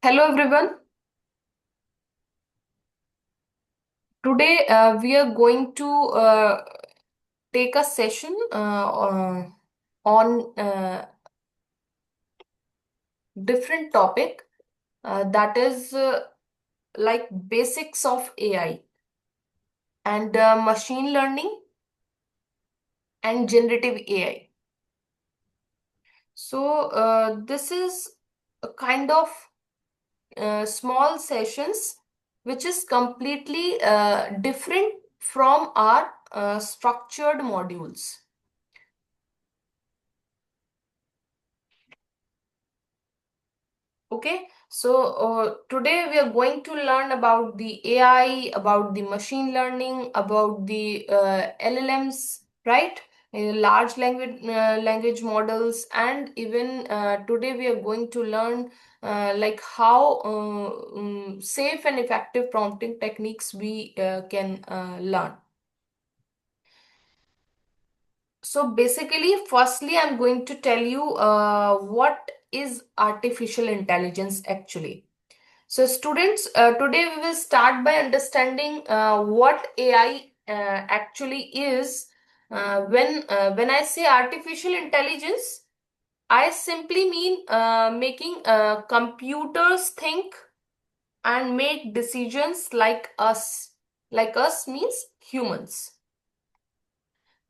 Hello everyone. Today we are going to take a session on different topic that is like basics of AI and machine learning and generative AI. So this is a kind of small sessions which is completely different from our structured modules. Okay, so today we are going to learn about the AI, about the machine learning, about the LLMs, right? Large language models, and even today we are going to learn like how safe and effective prompting techniques we can learn. So basically, firstly, I'm going to tell you what is artificial intelligence actually. So, students, today we will start by understanding what AI actually is. When I say artificial intelligence, I simply mean making computers think and make decisions like us. Like us means humans.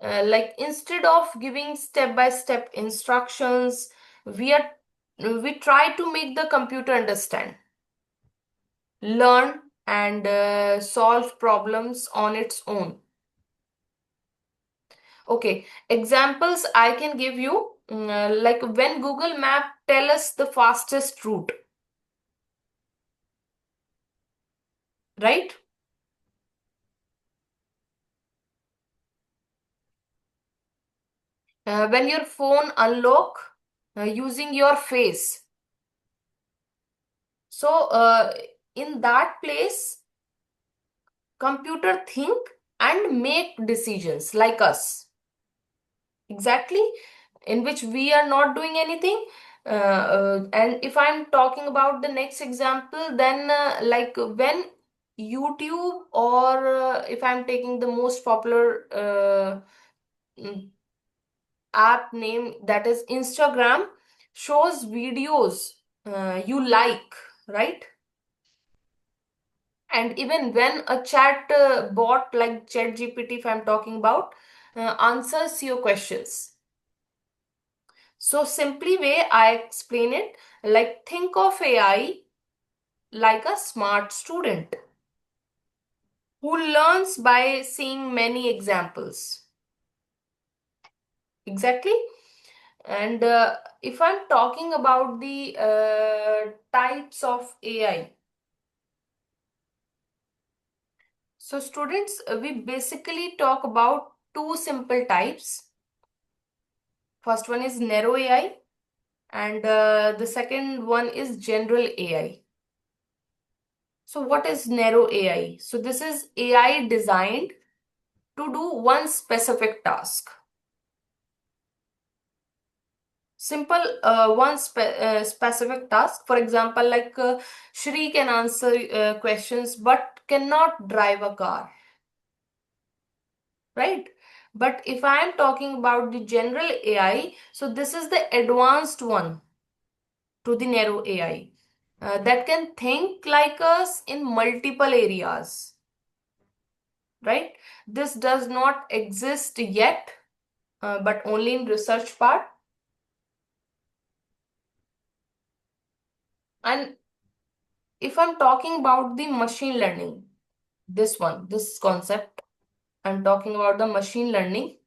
Like instead of giving step-by-step instructions, we are we try to make the computer understand, learn, and solve problems on its own. Okay, examples I can give you, like when Google Map tell us the fastest route, right? When your phone unlock using your face. So in that place, computer think and make decisions like us. Exactly, in which we are not doing anything. And if I'm talking about the next example, then like when YouTube or if I'm taking the most popular mm, app name, that is Instagram, shows videos you like, right? And even when a chat bot like ChatGPT, if I'm talking about, answers your questions. So simply way I explain it, like think of AI like a smart student who learns by seeing many examples. Exactly. And if I'm talking about the types of AI, so students, we basically talk about two simple types. First one is narrow AI, and the second one is general AI. So what is narrow AI? So this is AI designed to do one specific task. Simple specific task. For example, like Shri can answer questions but cannot drive a car, right? But if I am talking about the general AI, so this is the advanced one to the narrow AI that can think like us in multiple areas, right? This does not exist yet, but only in research part. And if I'm talking about the machine learning, this concept, I'm talking about the machine learning.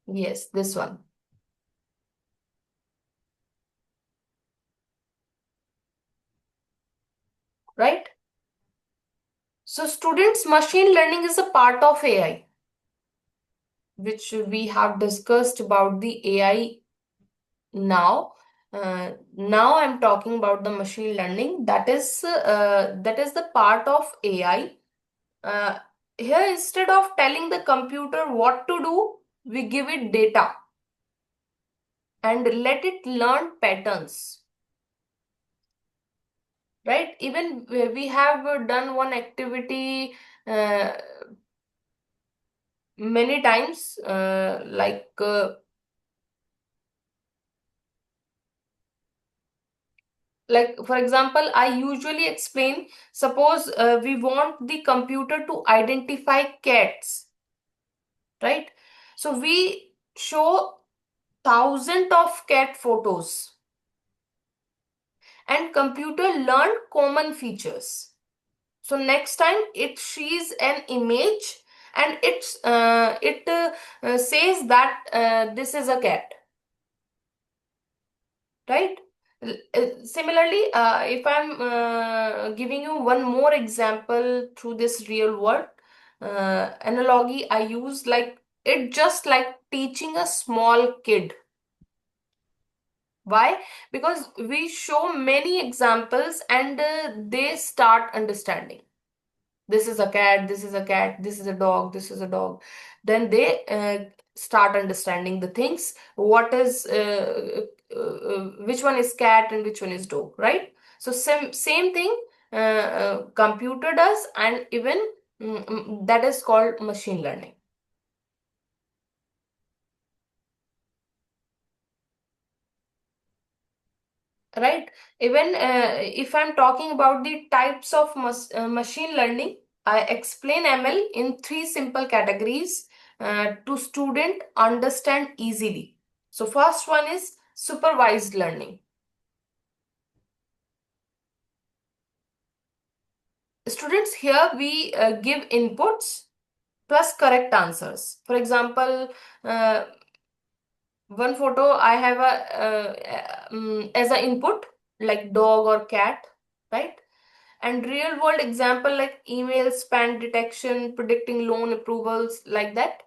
Yes, this one, right? So, students, machine learning is a part of AI, which we have discussed about the AI now. Now I'm talking about the machine learning. That is the part of AI. Uh, Here, instead of telling the computer what to do, we give it data and let it learn patterns. right? Even we have done one activity uh, many times, like for example, I usually explain, suppose we want the computer to identify cats, right? So we show thousands of cat photos, and computer learn common features. So next time it sees an image, and it says that this is a cat, right? Similarly, if I'm giving you one more example through this real world analogy I use, like it just like teaching a small kid. Why? Because we show many examples, and they start understanding. This is a cat, this is a cat, this is a dog, this is a dog. Then they start understanding the things. What is which one is cat and which one is dog, right? So same thing computer does, and even that is called machine learning. Right. Even if I'm talking about the types of machine learning, I explain ML in three simple categories to student understand easily. So first one is supervised learning. Students, here we give inputs plus correct answers. For example, uh, one photo I have as an input, like dog or cat, right? And real world example like email spam detection, predicting loan approvals, like that.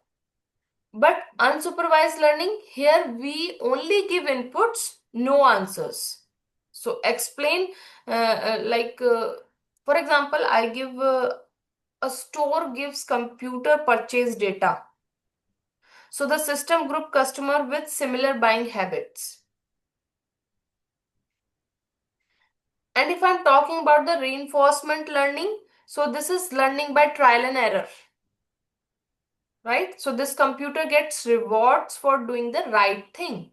But unsupervised learning, here we only give inputs, no answers. So explain, for example, I give a store gives computer purchase data. So the system group customer with similar buying habits. And if I'm talking about the reinforcement learning, so this is learning by trial and error, right? So this computer gets rewards for doing the right thing.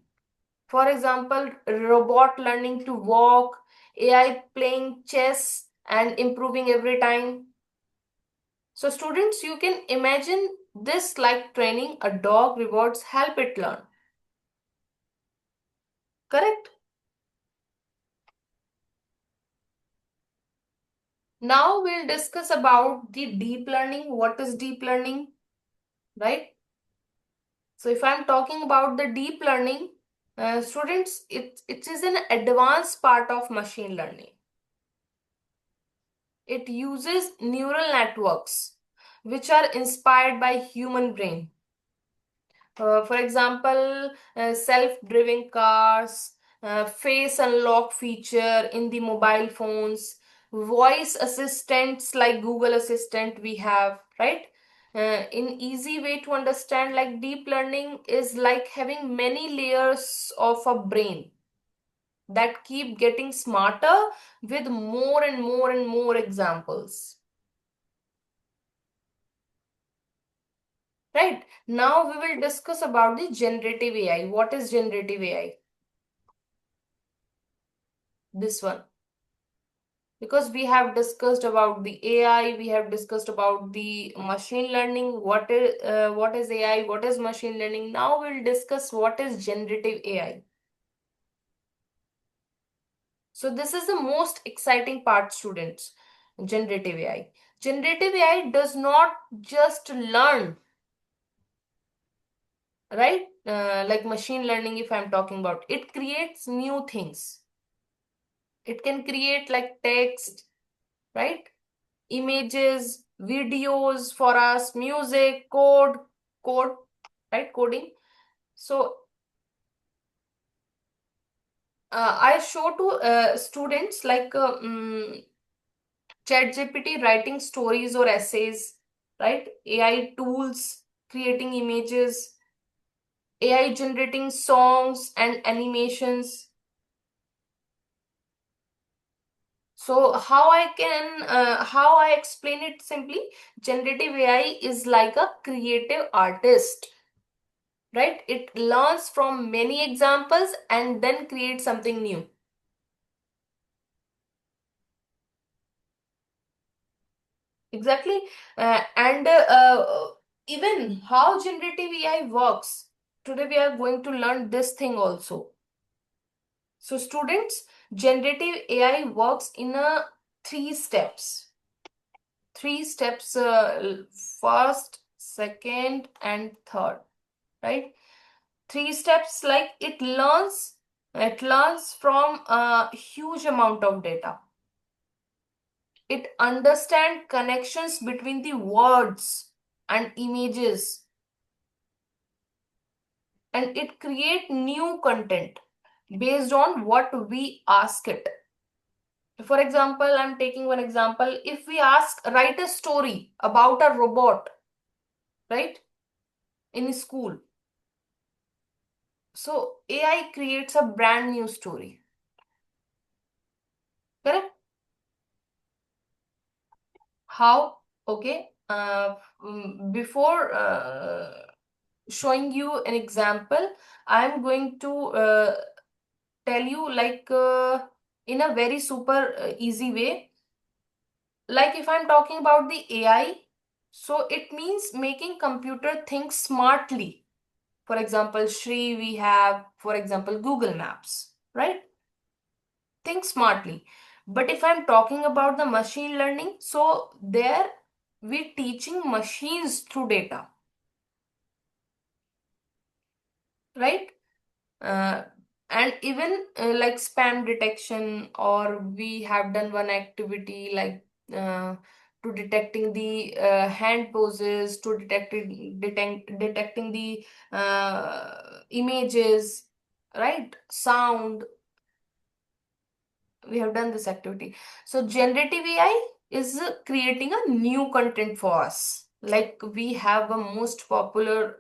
For example, robot learning to walk, AI playing chess and improving every time. So students, you can imagine this like training a dog, rewards help it learn. Correct? Now we'll discuss about the deep learning. What is deep learning, right? So if I'm talking about the deep learning, students, it is an advanced part of machine learning. It uses neural networks which are inspired by human brain. For example, self-driving cars, face unlock feature in the mobile phones, voice assistants like Google Assistant we have, right? In easy way to understand, like deep learning is like having many layers of a brain that keep getting smarter with more and more and more examples. Right. Now we will discuss about the generative AI. What is generative AI? This one. Because we have discussed about the AI, we have discussed about the machine learning. What is AI? What is machine learning? Now we'll discuss what is generative AI. So this is the most exciting part, students. Generative AI. Generative AI does not just learn, right? Like machine learning, if I'm talking about, it creates new things. It can create like text, right? Images, videos for us, music, code, right? Coding. So I show to students like ChatGPT writing stories or essays, right? AI tools creating images, AI generating songs and animations. So how I explain it simply, generative AI is like a creative artist, right? It learns from many examples and then creates something new. Exactly. And even how generative AI works. Today we are going to learn this thing also. So students, generative AI works in a three steps. Three steps, first, second, and third, right? Three steps, like it learns from a huge amount of data. It understands connections between the words and images, and it create new content based on what we ask it. For example, I'm taking one example. If we ask, write a story about a robot, right, in school, so AI creates a brand new story, correct? How? Okay. Before showing you an example, I'm going to tell you, like, in a very super easy way. Like if I'm talking about the AI, so it means making computer think smartly. For example, Shri, we have, for example, Google Maps, right? Think smartly. But if I'm talking about the machine learning, so there we're teaching machines through data, right? uh, and even like spam detection, or we have done one activity like uh, to detecting the hand poses, to detecting the images, right, sound. We have done this activity. So generative AI is creating a new content for us. Like we have a most popular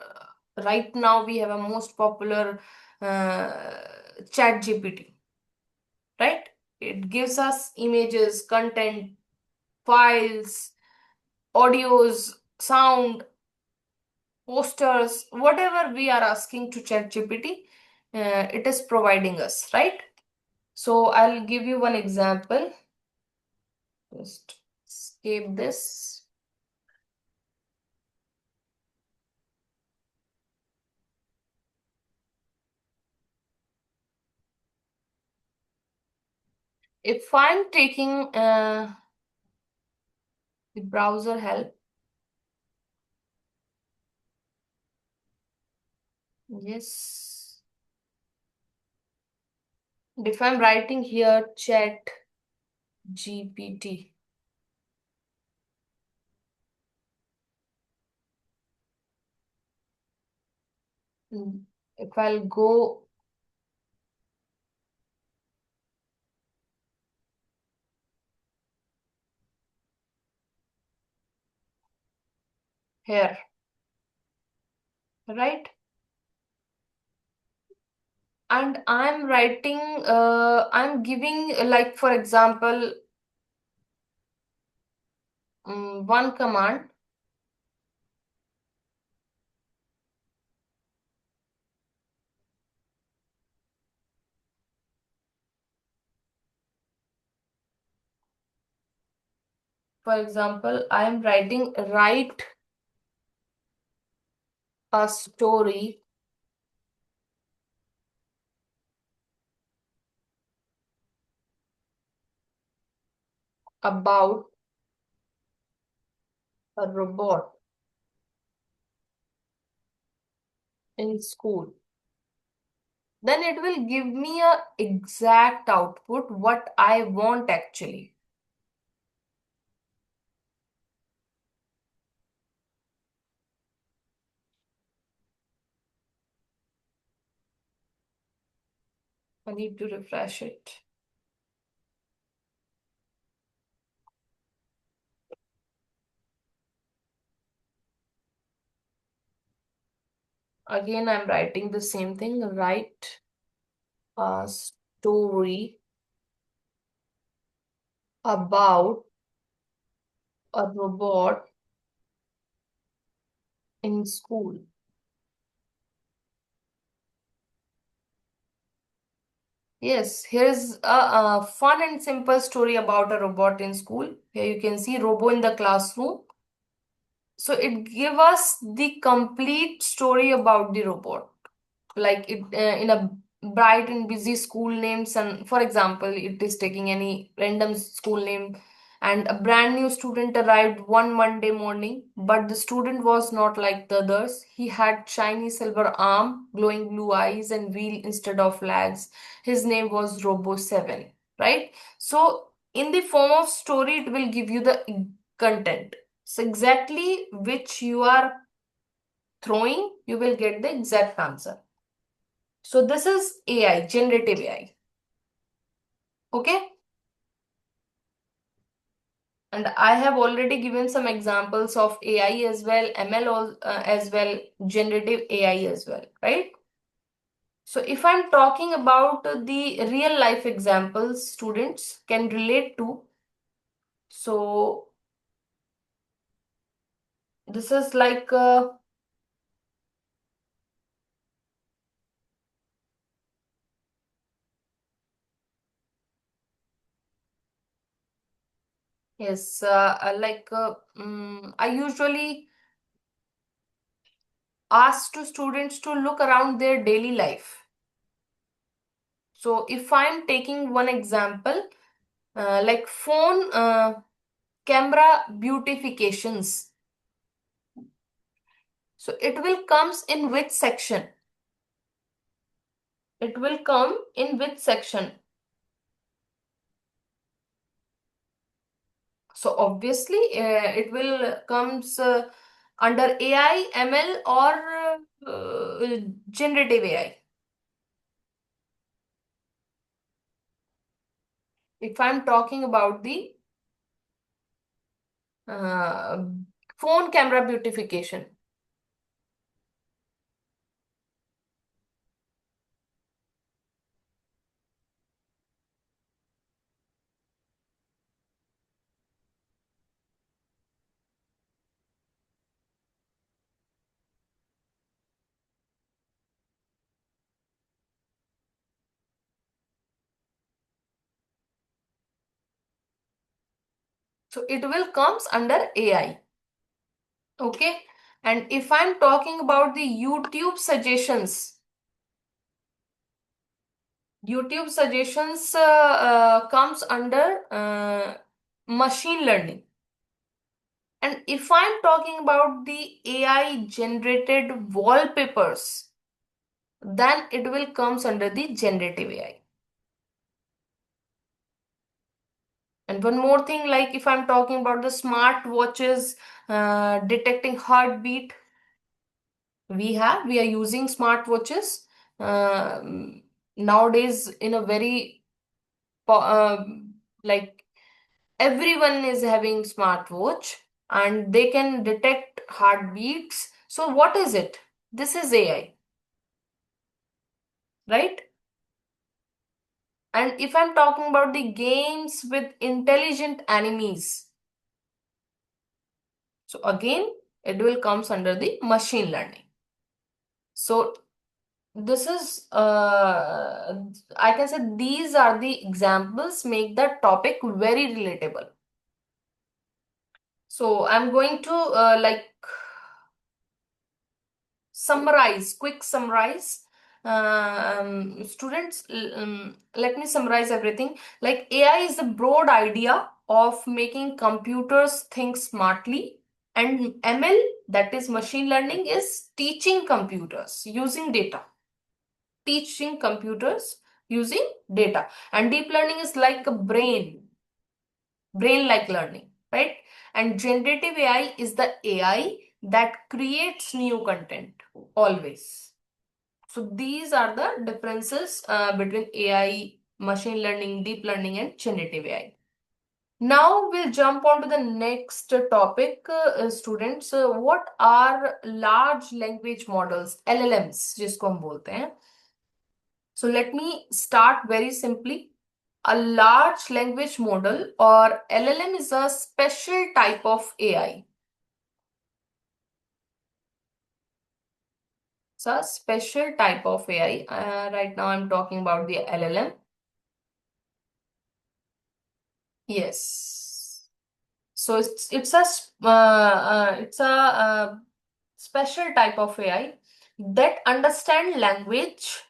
right now we have a most popular uh, chat GPT, right? It gives us images, content, files, audios, sound, posters, whatever we are asking to chat GPT, it is providing us, right? So I'll give you one example. Just escape this. If I'm taking the browser help, yes. If I'm writing here chat GPT, if I'll go here, right? And I'm writing, I'm giving, like, for example, one command. For example, I'm writing write a story about a robot in school. Then it will give me a exact output what I want actually. I need to refresh it. Again, I'm writing the same thing. Write a story about a robot in school. Yes, here's a fun and simple story about a robot in school. Here you can see Robo in the classroom. So it give us the complete story about the robot. Like it in a bright and busy school names, and for example, it is taking any random school name, and a brand new student arrived one Monday morning, but the student was not like the others. He had shiny silver arm, glowing blue eyes, and wheel instead of legs. His name was Robo 7, right? So in the form of story, it will give you the content. So exactly which you are throwing, you will get the exact answer. So this is AI, generative AI. Okay. And I have already given some examples of AI as well, ML as well, generative AI as well, right? So if I'm talking about the real life examples students can relate to, so this is like, yes, I usually ask to students to look around their daily life. So if I'm taking one example, like phone camera beautifications. So it will comes in which section? It will come in which section? So obviously it will comes under AI, ML or generative AI. If I'm talking about the uh, phone camera beautification. So it will comes under AI. Okay. And if I'm talking about the YouTube suggestions comes under machine learning. And if I'm talking about the AI generated wallpapers, then it will comes under the generative AI. And one more thing, like if I'm talking about the smart watches detecting heartbeat, we are using smart watches nowadays in a very like everyone is having smartwatch and they can detect heartbeats. So what is it? This is AI, right? And if I'm talking about the games with intelligent enemies, so again it will comes under the machine learning. So this is I can say these are the examples make the topic very relatable. So I'm going to quick summarize. Students, let me summarize everything. Like AI is the broad idea of making computers think smartly, and ML, that is machine learning, is teaching computers using data. And deep learning is like a brain like learning, right? And generative AI is the AI that creates new content always. So these are the differences between AI, machine learning, deep learning, and generative AI. Now we'll jump on to the next topic, students. What are large language models, LLMs, जिसको हम बोलते हैं? So let me start very simply. A large language model or LLM is a special type of AI. It's a special type of AI. Right now, I'm talking about the LLM. Yes. So it's a special type of AI that understand language,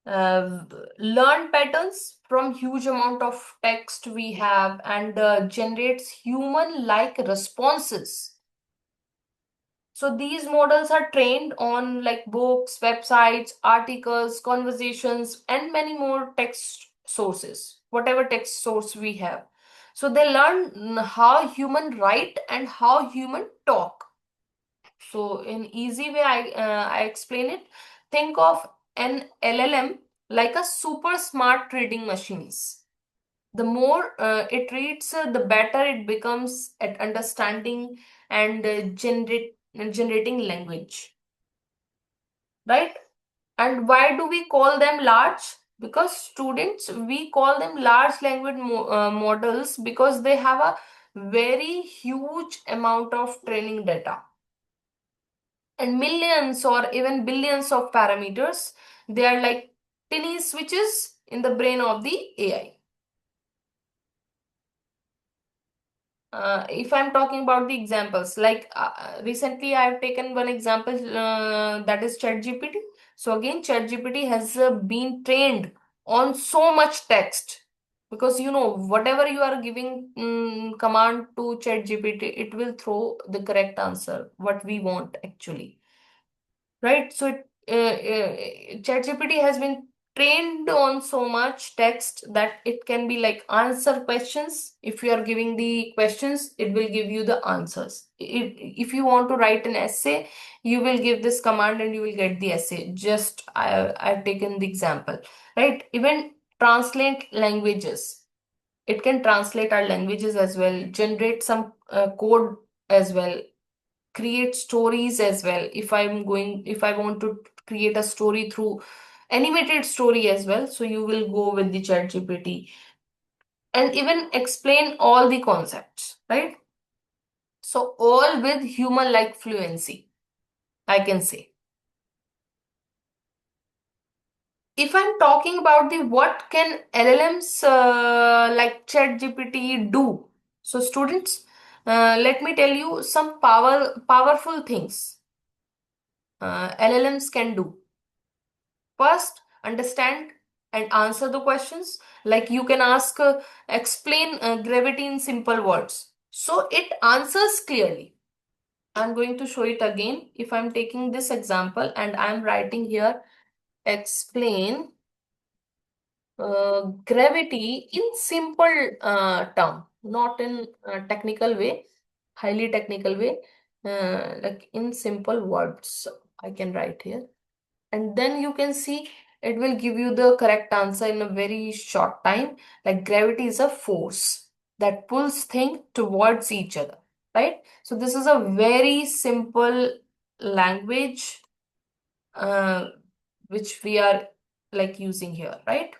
uh, learn patterns from huge amount of text we have, and generates human-like responses. So these models are trained on like books, websites, articles, conversations, and many more text sources, whatever text source we have. So they learn how human write and how human talk. So in easy way, I explain it. Think of an LLM like a super smart reading machines. The more it reads, the better it becomes at understanding and generating language, right? And why do we call them large? Because students, we call them large language models because they have a very huge amount of training data and millions or even billions of parameters. They are like tiny switches in the brain of the AI. If I'm talking about the examples, like recently I've taken one example that is ChatGPT. So again, ChatGPT has been trained on so much text because whatever you are giving command to ChatGPT, it will throw the correct answer, what we want actually. Right? So ChatGPT has been trained on so much text that it can be like answer questions. If you are giving the questions, it will give you the answers. If you want to write an essay, you will give this command and you will get the essay. Just I've taken the example, right? Even translate languages. It can translate our languages as well, generate some code as well, create stories as well. If I want to create a story through animated story as well, so you will go with the chat gpt and even explain all the concepts, right? So all with human like fluency, I can say. If I'm talking about the what can LLMs like chat gpt do, so students, let me tell you some powerful things LLMs can do. First, understand and answer the questions. Like you can ask, explain gravity in simple words. So it answers clearly. I'm going to show it again. If I'm taking this example and I'm writing here, explain gravity in simple term, not in technical way, highly technical way, like in simple words, I can write here. And then you can see it will give you the correct answer in a very short time. Like gravity is a force that pulls things towards each other, right? So this is a very simple language uh, which we are like using here, right?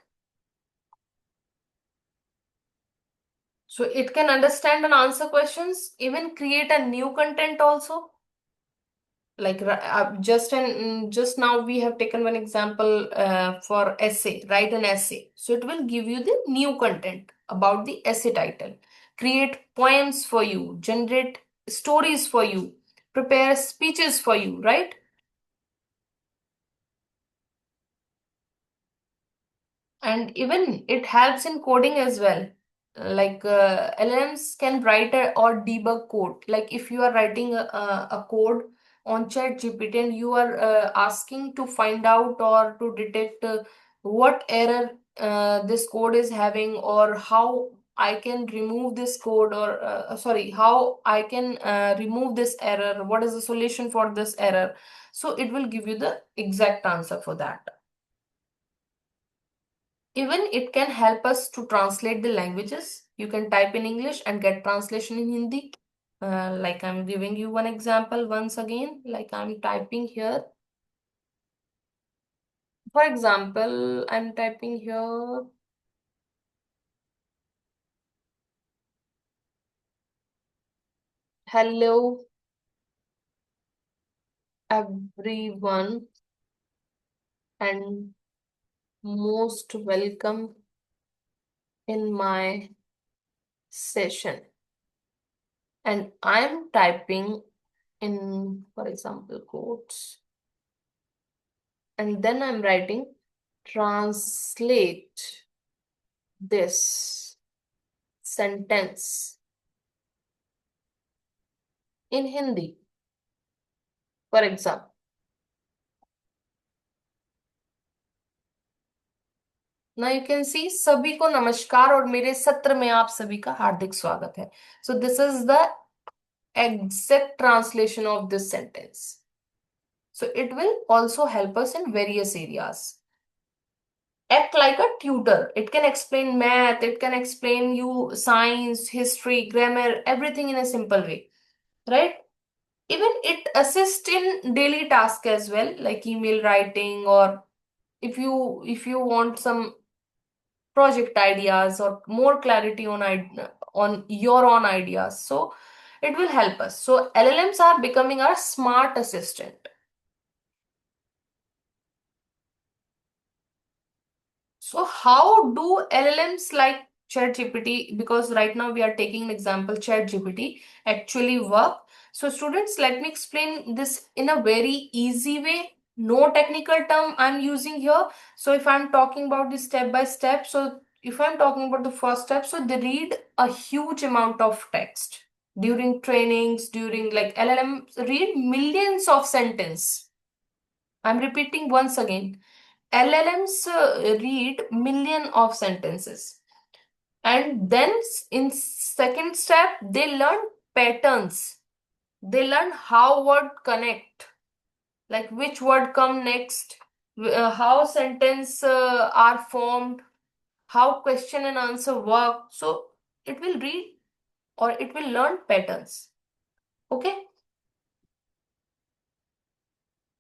So it can understand and answer questions, even create a new content also. Like just now we have taken one example for essay, write an essay, so it will give you the new content about the essay title, create poems for you, generate stories for you, prepare speeches for you, right? And even it helps in coding as well. Like LLMs can write or debug code. Like if you are writing a code on chat gpt and you are asking to find out or to detect what error this code is having, or how I can remove this code, or sorry, how I can remove this error, what is the solution for this error, so it will give you the exact answer for that. Even it can help us to translate the languages. You can type in English and get translation in Hindi. Like I'm giving you one example once again, like I'm typing here. For example, I'm typing here Hello, everyone, and most welcome in my session. And I'm typing in, for example, quotes, and then I'm writing translate this sentence in Hindi, for example. Now you can see सभी को नमस्कार और मेरे सत्र में आप सभी का हार्दिक स्वागत है. So this is the exact translation of this sentence. So it will also help us in various areas. Act like a tutor. It can explain math, it can explain you science, history, grammar, everything in a simple way, right? Even it assists in daily tasks as well, like email writing, or if you want some project ideas or more clarity on on your own ideas. So it will help us. So LLMs are becoming our smart assistant. So how do LLMs like ChatGPT, because right now we are taking an example, ChatGPT, actually work? So students, let me explain this in a very easy way. No technical term I'm using here. So if I'm talking about this step by step, so if I'm talking about the first step, so they read a huge amount of text during trainings, during like LLM read millions of sentence. I'm repeating once again. LLMs read million of sentences, and then in second step they learn patterns. They learn how word connect, like which word come next, how sentence are formed, how question and answer work. So it will read or it will learn patterns. Okay.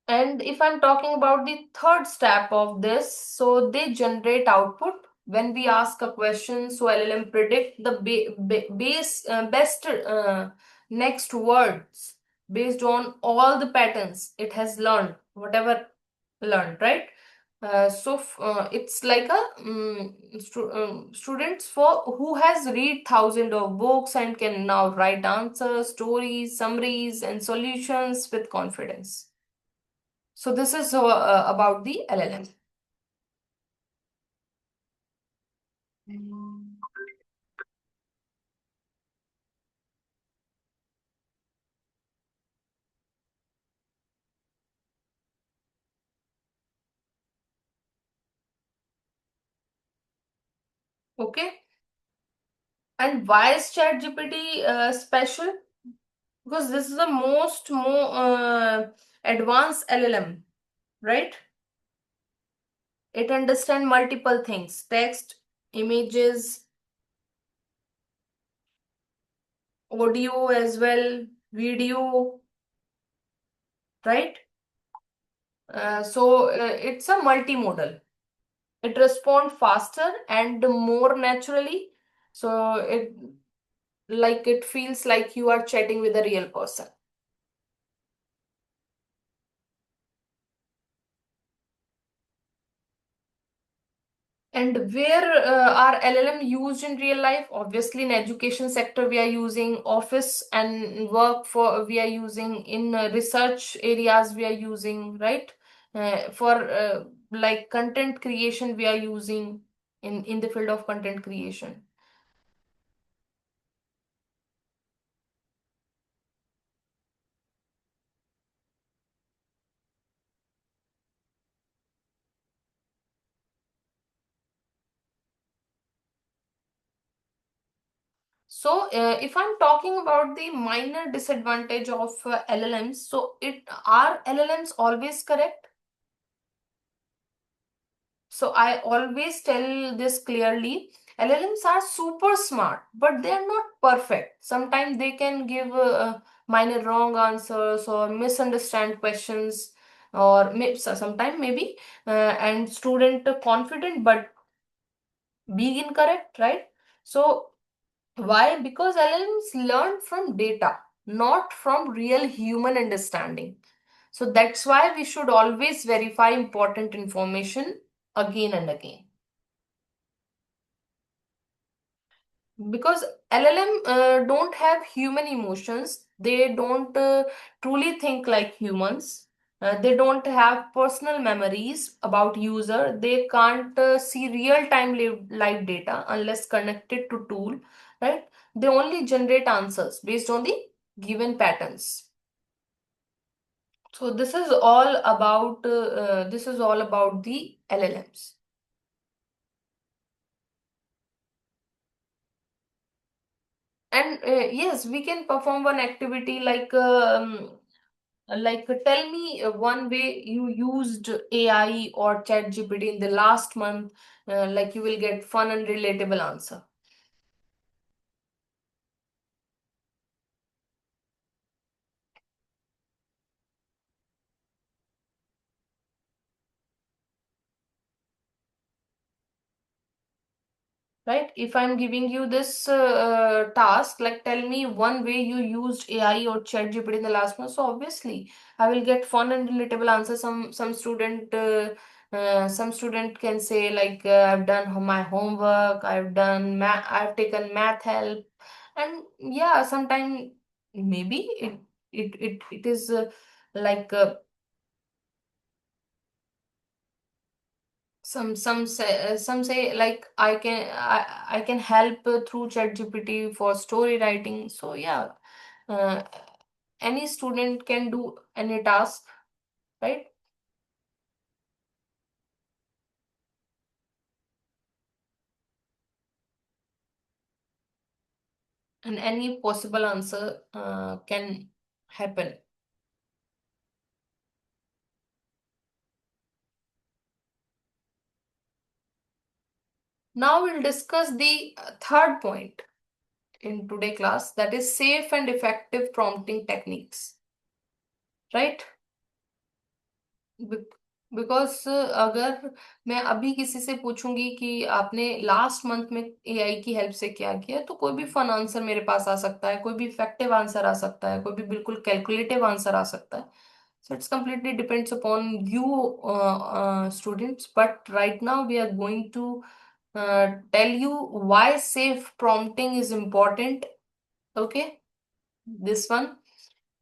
And if I'm talking about the third step of this, so they generate output when we ask a question. So LLM predict the best next words based on all the patterns it has learned, whatever learned, right? It's like a students for who has read thousands of books and can now write answers, stories, summaries, and solutions with confidence. So this is about the LLM. Mm. Okay. And why is ChatGPT special? Because this is the most more advanced LLM, right? It understands multiple things: text, images, audio as well, video, right? It's a multimodal. It responds faster and more naturally. So it feels like you are chatting with a real person. And where are LLM used in real life? Obviously, in education sector, we are using office and work for we are using in research areas we are using, right? For like content creation, we are using in the field of content creation. So, if I'm talking about the minor disadvantage of LLMs, so it are LLMs always correct? So I always tell this clearly. LLMs are super smart, but they are not perfect. Sometimes they can give minor wrong answers or misunderstand questions, or sometimes maybe and student confident but be incorrect, right? So why? Because LLMs learn from data. not from real human understanding. So that's why we should always verify important information again and again. Because LLM don't have human emotions, they don't truly think like humans. They don't have personal memories about user. They can't see real-time live data unless connected to tool, right? They only generate answers based on the given patterns. So this is all about the LLMs. And yes, we can perform one activity like tell me one way you used AI or ChatGPT in the last month. Like you will get fun and relatable answer. Right? If I'm giving you this task, like tell me one way you used AI or ChatGPT in the last month. So obviously, I will get fun and relatable answers. Some student can say like I've done my homework, I've taken math help, and yeah, sometime maybe it is like some say like I can help through ChatGPT for story writing. So yeah, uh, any student can do any task, right? And any possible answer can happen. Now we'll discuss the third point in today class, that is safe and effective prompting techniques, right? Because अगर मैं अभी किसी से पूछूंगी कि आपने last month में AI की हेल्प से क्या किया, तो कोई भी फन आंसर मेरे पास आ सकता है, कोई भी इफेक्टिव आंसर आ सकता है, कोई भी बिल्कुल कैलकुलेटिव आंसर आ सकता है. So it's completely depends upon you, students. But right now we are going to tell you why safe prompting is important. Okay, this one.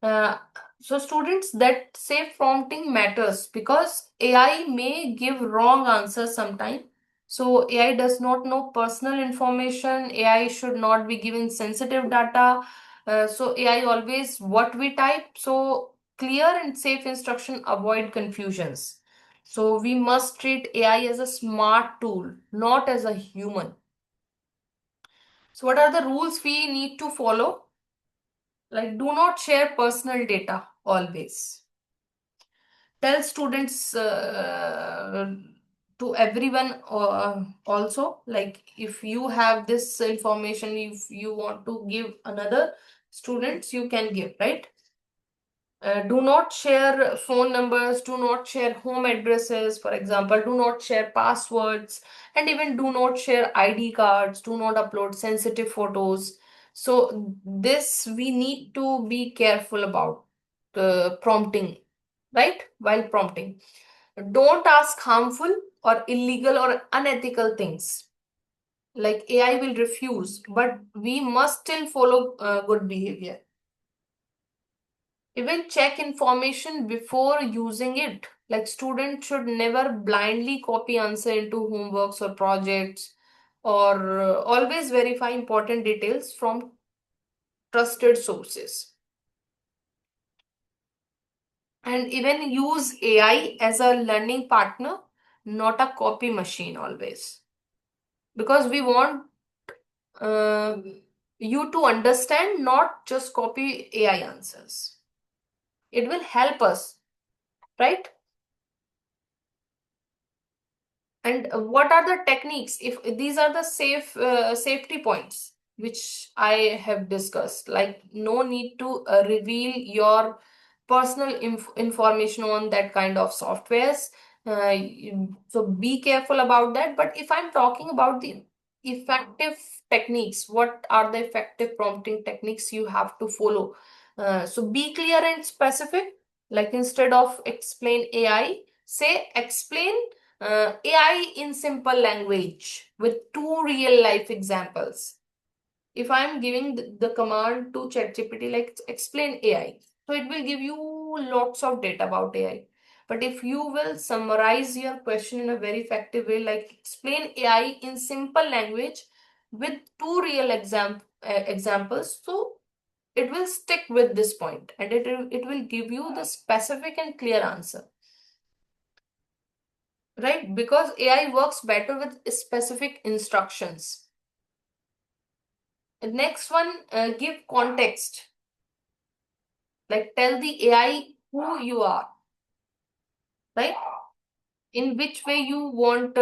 Uh, so students, that safe prompting matters because AI may give wrong answers sometime. So AI does not know personal information. AI should not be given sensitive data. So AI always what we type. So clear and safe instruction avoid confusions. So we must treat AI as a smart tool, not as a human. So what are the rules we need to follow? Like do not share personal data always. Tell students to everyone also, like if you have this information, if you want to give another students, you can give, right? Do not share phone numbers, do not share home addresses, for example, do not share passwords, and even do not share ID cards, do not upload sensitive photos. So, this we need to be careful about prompting, right? While prompting, don't ask harmful or illegal or unethical things. Like AI will refuse, but we must still follow good behavior. Even check information before using it. Like students should never blindly copy answer into homeworks or projects, or always verify important details from trusted sources. And even use AI as a learning partner, not a copy machine always. Because we want uh, you to understand, not just copy AI answers. It will help us, right? And what are the techniques? If these are the safety points which I have discussed, like no need to reveal your personal information on that kind of softwares. So be careful about that. But if I'm talking about the effective techniques, what are the effective prompting techniques you have to follow? So be clear and specific. Like instead of explain AI, say explain AI in simple language with two real life examples. If I'm giving the command to ChatGPT, like explain AI, so it will give you lots of data about AI. But if you will summarize your question in a very effective way, like explain AI in simple language with two real examples, so it will stick with this point and it will give you the specific and clear answer, right? Because AI works better with specific instructions. The next one, give context. Like tell the AI who you are, right? In which way you want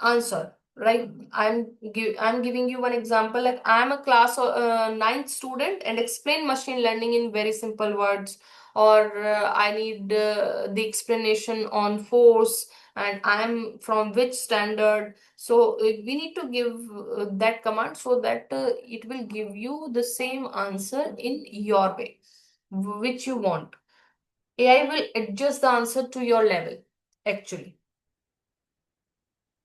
answer, right? I'm giving you one example. Like I'm a class ninth student and explain machine learning in very simple words, or I need the explanation on force and I'm from which standard. So we need to give that command so that it will give you the same answer in your way which you want. AI will adjust the answer to your level, actually.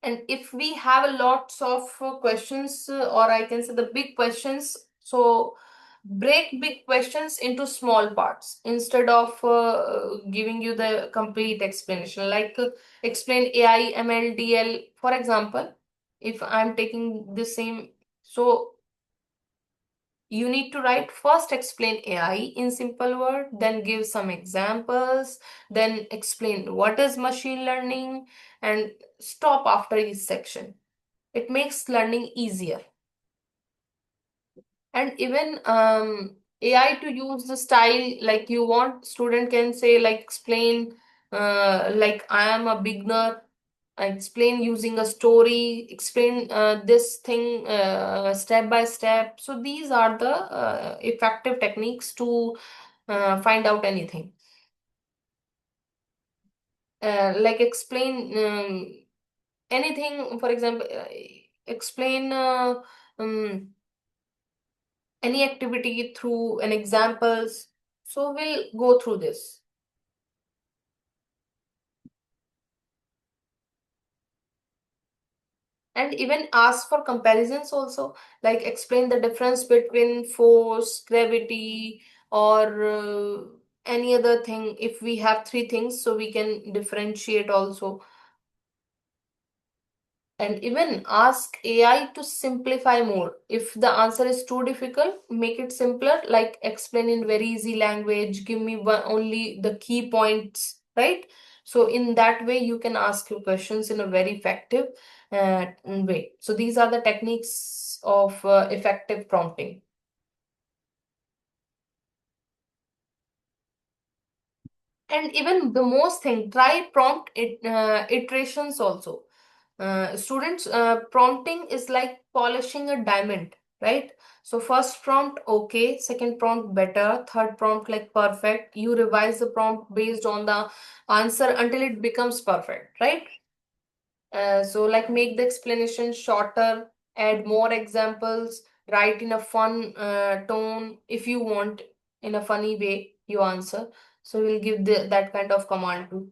And if we have a lots of questions, or I can say the big questions, so break big questions into small parts instead of giving you the complete explanation. Like explain AI, ML, DL, for example. If I'm taking the same, so you need to write first explain AI in simple word, then give some examples, then explain what is machine learning, and stop after each section. It makes learning easier. And even AI to use the style like you want, student can say like explain like I am a beginner. I explain using a story, explain this thing step by step. So these are the effective techniques to find out anything. Like explain anything, for example, explain um, any activity through an examples. So we'll go through this. And even ask for comparisons also, like explain the difference between force, gravity, or any other thing. If we have three things, so we can differentiate also. And even ask AI to simplify more. If the answer is too difficult, make it simpler, like explain in very easy language, give me only the key points, right? So in that way, you can ask your questions in a very effective way. So these are the techniques of effective prompting. And even the most thing, try prompt iterations also. Students, prompting is like polishing a diamond, right? So first prompt, okay, second prompt, better, third prompt, like perfect. You revise the prompt based on the answer until it becomes perfect, right? So like make the explanation shorter, add more examples, write in a fun tone. If you want in a funny way, you answer. So we'll give that kind of command too.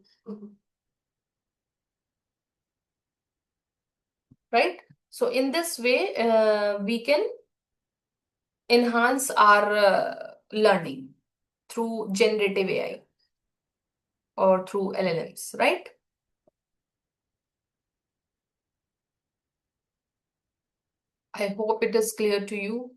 Right? So in this way, we can enhance our learning through generative AI or through LLMs, right? I hope it is clear to you.